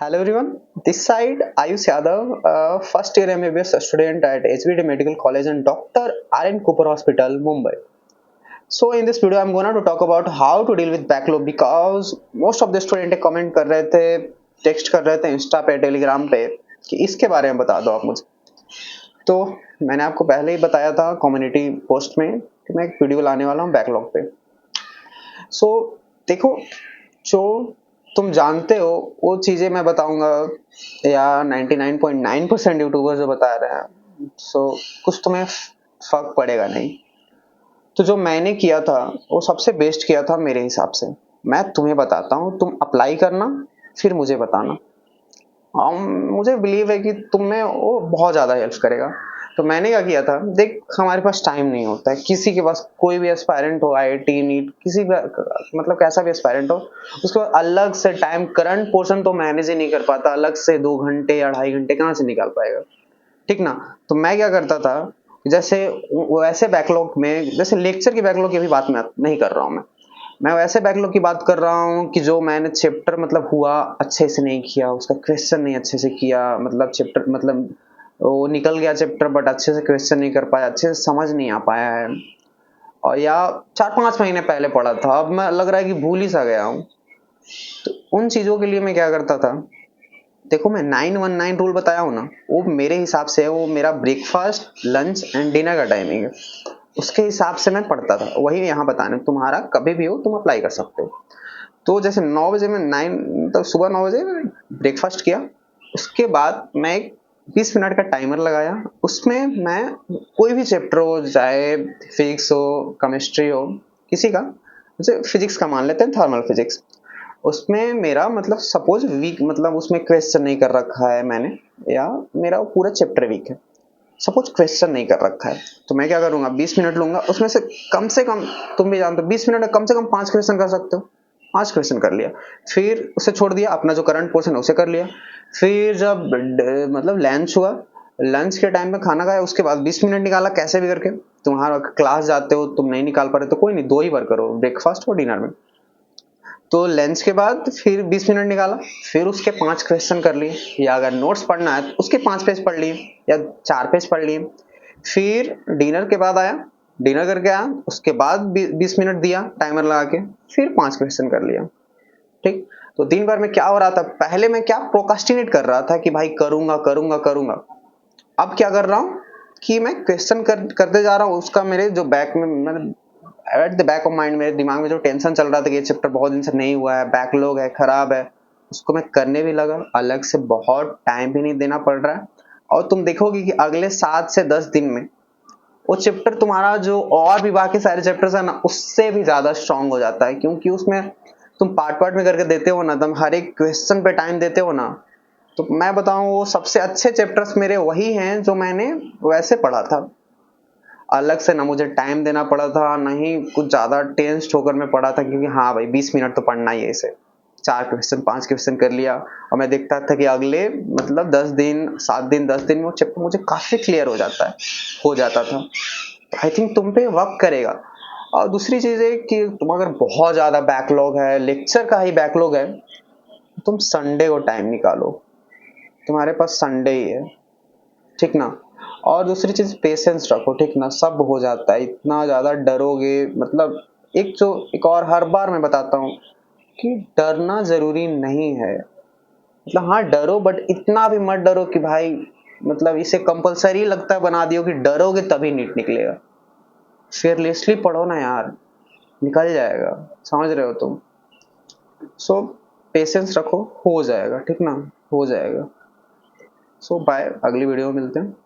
Hello everyone, this side Ayush Yadav, first year MBBS student at HBD Medical College and Dr. R.N. Cooper Hospital, Mumbai. So in this video I'm going to talk about how to deal with backlog because most of the student comment कर रहे थे, text कर रहे थे Insta पे, Telegram पे कि इसके बारे में बता दो आप मुझे। तो मैंने आपको पहले ही बताया था कम्युनिटी पोस्ट में कि मैं एक वीडियो लाने वाला हूँ बैकलॉग पे। सो देखो, जो तुम जानते हो वो चीजें मैं बताऊंगा या 99.9% यूट्यूबर जो बता रहे हैं, सो कुछ तुम्हें फर्क पड़ेगा नहीं। तो जो मैंने किया था वो सबसे बेस्ट किया था मेरे हिसाब से। मैं तुम्हें बताता हूँ, तुम अप्लाई करना फिर मुझे बताना। मुझे बिलीव है कि तुम्हें वो बहुत ज़्यादा हेल्प करेगा। तो मैंने क्या किया था, देख हमारे पास टाइम नहीं होता है, किसी के पास कोई भी एस्पायरेंट हो, आईआईटी नीट किसी भी मतलब कैसा भी एस्पायरेंट हो, उसके बाद अलग से टाइम करंट पोर्शन तो मैनेज ही नहीं कर पाता, अलग से 2 घंटे या 2.5 घंटे कहाँ से निकाल पाएगा, ठीक ना। तो मैं क्या करता था, जैसे वैसे बैकलॉग में, जैसे लेक्चर की बैकलॉग की भी बात मैं नहीं कर रहा हूँ, मैं वैसे बैकलॉग की बात कर रहा हूँ कि जो मैंने चैप्टर मतलब हुआ अच्छे से नहीं किया, उसका क्वेश्चन नहीं अच्छे से किया, मतलब चैप्टर मतलब वो निकल गया चैप्टर बट अच्छे से क्वेश्चन नहीं कर पाया, अच्छे से समझ नहीं आ पाया है, और या 4-5 महीने पहले पढ़ा था, अब मैं लग रहा है कि भूल ही सा गया हूँ। तो उन चीजों के लिए मैं क्या करता था, देखो मैं 919 रूल बताया हूँ ना, वो मेरे हिसाब से वो मेरा ब्रेकफास्ट लंच एंड डिनर का टाइमिंग है, उसके हिसाब से मैं पढ़ता था, वही यहाँ बताने, तुम्हारा कभी भी हो तुम अप्लाई कर सकते हो। तो जैसे 9 बजे में 9 तो सुबह 9 बजे ब्रेकफास्ट किया, उसके बाद मैं एक 20 मिनट का टाइमर लगाया, उसमें मैं कोई भी चैप्टर हो, चाहे फिजिक्स हो, केमिस्ट्री हो, किसी का, जैसे फिजिक्स का मान लेते हैं, थर्मल फिजिक्स, उसमें मेरा मतलब सपोज वीक, मतलब उसमें क्वेश्चन नहीं कर रखा है मैंने, या मेरा पूरा चैप्टर वीक है, सपोज क्वेश्चन नहीं कर रखा है, तो मैं क्या करूंगा, 20 मिनट लूंगा, उसमें से कम, तुम भी जानते हो 20 मिनट में कम से कम 5 क्वेश्चन कर सकते हो, 5 क्वेश्चन कर लिया, फिर उसे छोड़ दिया, अपना जो करंट पोर्शन है उसे कर लिया। फिर जब मतलब लंच हुआ, लंच के टाइम में खाना खाया, उसके बाद 20 मिनट निकाला कैसे भी करके, तुम्हारा क्लास जाते हो तुम नहीं निकाल पा रहे तो कोई नहीं, 2 ही बार करो, ब्रेकफास्ट और डिनर में। तो लंच के बाद फिर 20 मिनट निकाला, फिर उसके 5 क्वेश्चन कर लिए, या अगर नोट्स पढ़ना है तो उसके 5 पेज पढ़ लिए या 4 पेज पढ़ लिए। फिर डिनर के बाद आया, डिनर करके आया, उसके बाद 20 मिनट दिया टाइमर लगा के, फिर 5 क्वेश्चन कर लिया, ठीक। तो दिन भर में क्या हो रहा था, पहले मैं क्या प्रोकास्टिनेट कर रहा था कि भाई करूंगा करूंगा करूंगा, अब क्या कर रहा हूँ कि मैं क्वेश्चन करते जा रहा हूँ, उसका मेरे जो बैक में, मैंने at the back of mind, मेरे दिमाग में जो टेंशन चल रहा था कि ये चैप्टर बहुत दिन से नहीं हुआ है, बैकलॉग है, खराब है, उसको मैं करने भी लगा, अलग से बहुत टाइम भी नहीं देना पड़ रहा है। और तुम देखोगे कि अगले 7 से 10 दिन में वो चैप्टर तुम्हारा जो और भी बाकी सारे चैप्टर्स है ना, उससे भी ज्यादा स्ट्रांग हो जाता है, क्योंकि उसमें तुम पार्ट पार्ट में करके देते हो ना, तुम हर एक क्वेश्चन पे टाइम देते हो ना। तो मैं बताऊं, वो सबसे अच्छे चैप्टर्स मेरे वही हैं जो मैंने वैसे पढ़ा था, अलग से ना मुझे टाइम देना पड़ा था, ना ही कुछ ज्यादा टेंस्ड होकर मैं पढ़ा था, क्योंकि हाँ भाई 20 मिनट तो पढ़ना ही है इसे, 4 क्वेश्चन 5 क्वेश्चन कर लिया, और मैं देखता था कि अगले मतलब 10 दिन 7 दिन 10 दिन में वो चैप्टर मुझे काफी क्लियर हो जाता है, हो जाता था। आई थिंक तुम पे वर्क करेगा। और दूसरी चीज है कि तुम अगर बहुत ज्यादा बैकलॉग है, लेक्चर का ही बैकलॉग है, तुम संडे को टाइम निकालो, तुम्हारे पास संडे ही है, ठीक ना। और दूसरी चीज पेशेंस रखो, ठीक ना, सब हो जाता है, इतना ज्यादा डरोगे मतलब, एक और हर बार मैं बताता हूँ कि डरना जरूरी नहीं है, मतलब हाँ डरो बट इतना भी मत डरो कि भाई, मतलब इसे कंपलसरी लगता है बना दियो कि डरोगे तभी नीट निकलेगा। फेयरलेसली पढ़ो ना यार, निकल जाएगा, समझ रहे हो तुम। सो पेशेंस रखो, हो जाएगा, ठीक ना, हो जाएगा। सो बाय, अगली वीडियो में मिलते हैं।